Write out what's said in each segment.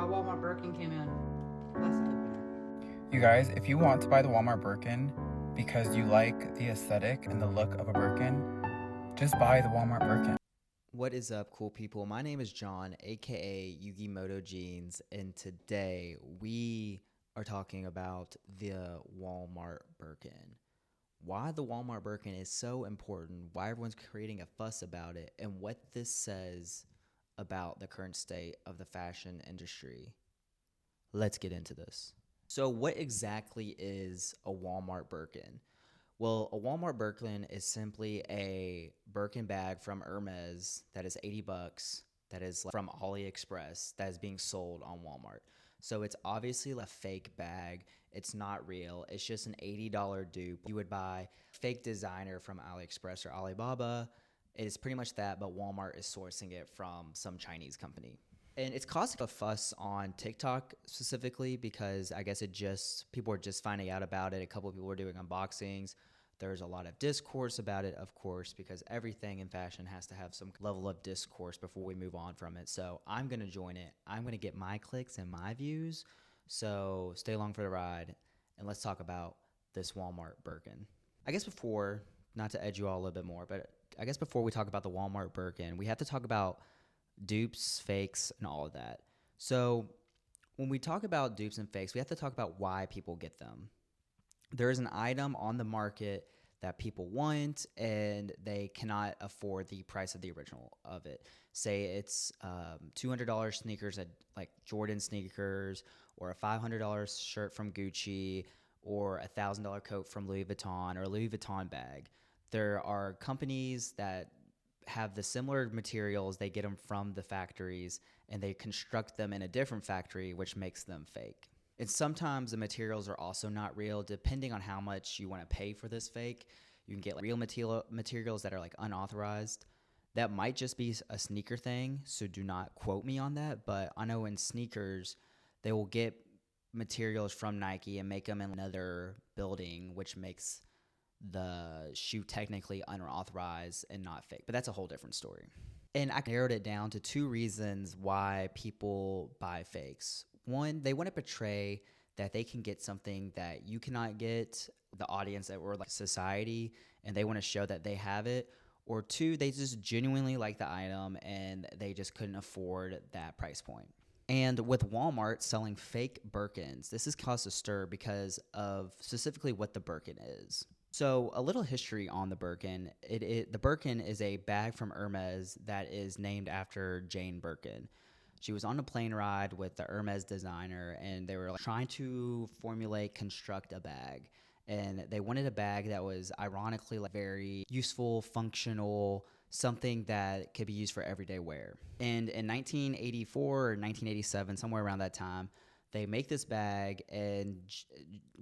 Walmart Birkin came in. Let's open it. You guys, if you want to buy the Walmart Birkin because you like the aesthetic and the look of a Birkin, just buy the Walmart Birkin. What is up, cool people? My name is John, aka yugimotojeans, and today we are talking about the Walmart Birkin. Why the Walmart Birkin is so important, why everyone's creating a fuss about it, and what this says about the current state of the fashion industry. Let's get into this. So, what exactly is a Walmart Birkin? Well, a Walmart Birkin is simply a Birkin bag from Hermes that is $80, that is from AliExpress, that is being sold on Walmart. So it's obviously a fake bag. It's not real. It's just an $80 dupe. You would buy fake designer from AliExpress or Alibaba. It is pretty much that, but Walmart is sourcing it from some Chinese company. And it's causing a fuss on TikTok specifically because I guess people are just finding out about it. A couple of people are doing unboxings. There's a lot of discourse about it, of course, because everything in fashion has to have some level of discourse before we move on from it. So I'm going to join it. I'm going to get my clicks and my views. So stay along for the ride and let's talk about this Walmart Birkin. I guess before, not to edge you all a little bit more, but I guess before we talk about the Walmart Birkin, we have to talk about dupes, fakes, and all of that. So when we talk about dupes and fakes, we have to talk about why people get them. There is an item on the market that people want and they cannot afford the price of the original of it. Say it's $200 sneakers at like Jordan sneakers, or a $500 shirt from Gucci, or a $1,000 coat from Louis Vuitton, or a Louis Vuitton bag. There are companies that have the similar materials. They get them from the factories and they construct them in a different factory, which makes them fake. And sometimes the materials are also not real, depending on how much you want to pay for this fake. You can get like real materials that are like unauthorized. That might just be a sneaker thing, so do not quote me on that. But I know in sneakers, they will get materials from Nike and make them in another building, which makes the shoe technically unauthorized and not fake. But that's a whole different story. And I narrowed it down to two reasons why people buy fakes. One, they want to portray that they can get something that you cannot get, the audience or like society, and they want to show that they have it. Or two, they just genuinely like the item and they just couldn't afford that price point. And with Walmart selling fake Birkins, this has caused a stir because of specifically what the Birkin is. So a little history on the Birkin. The Birkin is a bag from Hermes that is named after Jane Birkin. She was on a plane ride with the Hermes designer, and they were like trying to construct a bag. And they wanted a bag that was ironically like very useful, functional, something that could be used for everyday wear. And in 1984 or 1987, somewhere around that time, they make this bag, and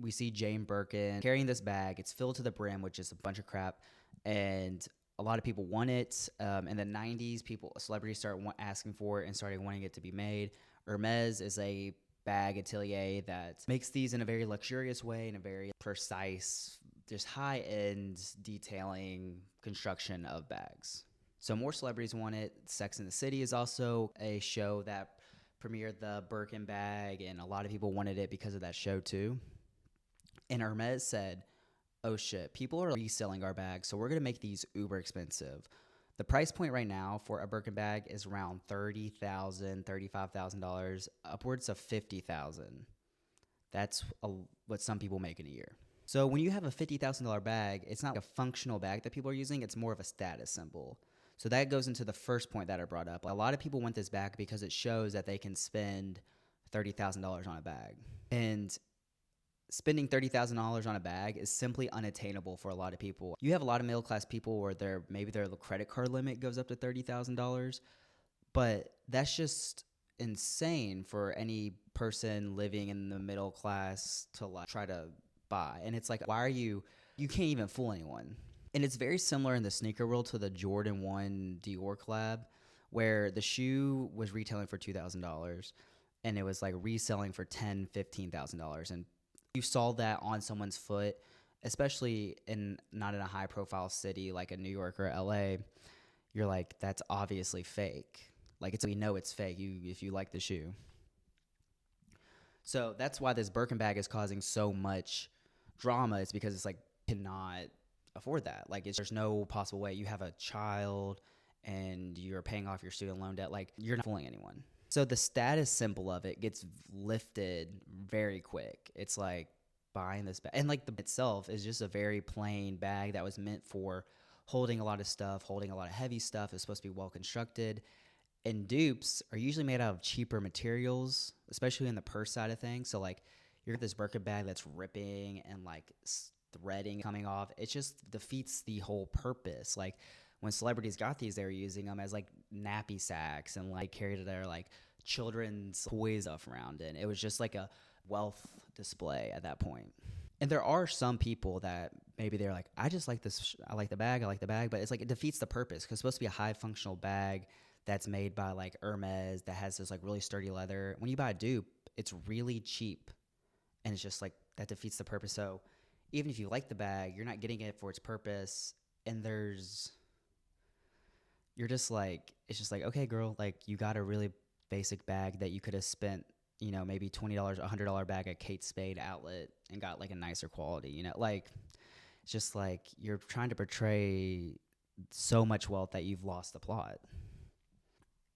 we see Jane Birkin carrying this bag. It's filled to the brim, which is a bunch of crap, and a lot of people want it. In the 90s, celebrities started asking for it and started wanting it to be made. Hermes is a bag atelier that makes these in a very luxurious way, in a very precise, just high-end detailing construction of bags. So more celebrities want it. Sex and the City is also a show that premiered the Birkin bag, and a lot of people wanted it because of that show too. And Hermes said, oh shit, people are reselling our bags, so we're going to make these uber expensive. The price point right now for a Birkin bag is around $30,000, $35,000, upwards of $50,000. That's what some people make in a year. So when you have a $50,000 bag, it's not like a functional bag that people are using, it's more of a status symbol. So that goes into the first point that I brought up. A lot of people want this bag because it shows that they can spend $30,000 on a bag. And spending $30,000 on a bag is simply unattainable for a lot of people. You have a lot of middle-class people where maybe their credit card limit goes up to $30,000, but that's just insane for any person living in the middle class to like try to buy. And it's like, you can't even fool anyone. And it's very similar in the sneaker world to the Jordan 1 Dior collab, where the shoe was retailing for $2,000 and it was like reselling for $10,000, $15,000. And you saw that on someone's foot, especially not in a high profile city like a New York or LA. You're like, that's obviously fake. Like, we know it's fake if you like the shoe. So that's why this Birkin bag is causing so much drama. It's because it's like cannot afford that. Like there's no possible way. You have a child and you're paying off your student loan debt. Like you're not fooling anyone. So the status symbol of it gets lifted very quick. It's like buying this bag, and like the itself is just a very plain bag that was meant for holding a lot of stuff, holding a lot of heavy stuff. It's supposed to be well constructed. And dupes are usually made out of cheaper materials, especially in the purse side of things. So like you're this Birkin bag that's ripping and like threading coming off. It just defeats the whole purpose. Like when celebrities got these, they were using them as like nappy sacks and like carried their like children's toys stuff around it. It was just like a wealth display at that point. And there are some people that maybe they're like, I just like this. I like the bag. But it's like it defeats the purpose because it's supposed to be a high functional bag that's made by like Hermes that has this like really sturdy leather. When you buy a dupe, it's really cheap, and it's just like that defeats the purpose. So even if you like the bag, you're not getting it for its purpose. And you're just like, it's just like, okay, girl, like you got a really basic bag that you could have spent, maybe $20, $100 bag at Kate Spade outlet and got like a nicer quality, like it's just like you're trying to portray so much wealth that you've lost the plot.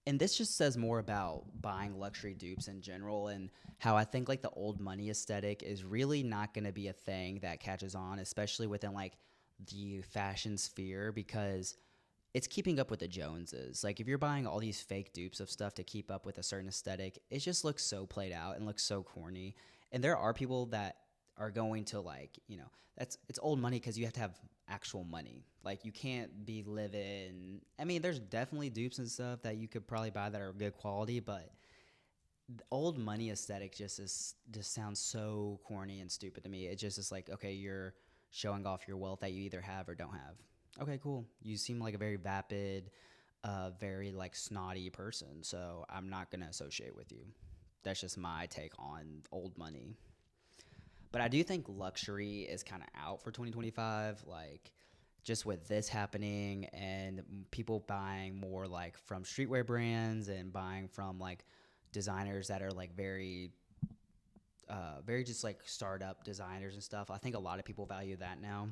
And this just says more about buying luxury dupes in general and how I think like the old money aesthetic is really not going to be a thing that catches on, especially within like the fashion sphere, because it's keeping up with the Joneses. Like if you're buying all these fake dupes of stuff to keep up with a certain aesthetic, it just looks so played out and looks so corny. And there are people that are going to like, it's old money because you have to have actual money. Like you can't be living. I mean, there's definitely dupes and stuff that you could probably buy that are good quality, but the old money aesthetic just sounds so corny and stupid to me. It just is like, okay, you're showing off your wealth that you either have or don't have. Okay, cool. You seem like a very vapid, very like snotty person, so I'm not gonna associate with you. That's just my take on old money. But I do think luxury is kind of out for 2025. Like, just with this happening and people buying more like from streetwear brands and buying from like designers that are like very just like startup designers and stuff. I think a lot of people value that now,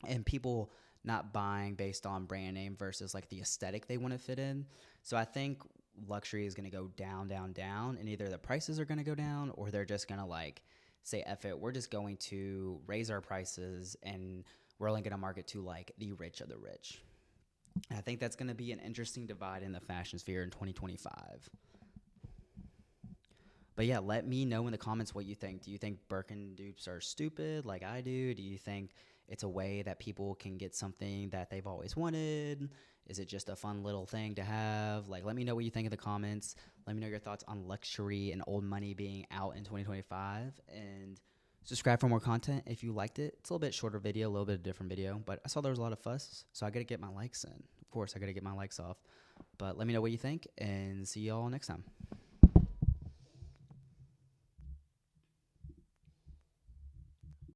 and people not buying based on brand name versus like the aesthetic they want to fit in. So I think luxury is going to go down, down, down, and either the prices are going to go down or they're just going to like say, F it, we're just going to raise our prices and we're only going to market to like the rich of the rich. And I think that's going to be an interesting divide in the fashion sphere in 2025. But yeah, let me know in the comments what you think. Do you think Birkin dupes are stupid like I do? Do you think it's a way that people can get something that they've always wanted? Is it just a fun little thing to have? Like, let me know what you think in the comments. Let me know your thoughts on luxury and old money being out in 2025. And subscribe for more content if you liked it. It's a little bit shorter video, a little bit of different video. But I saw there was a lot of fuss, so I got to get my likes in. Of course, I got to get my likes off. But let me know what you think, and see y'all next time.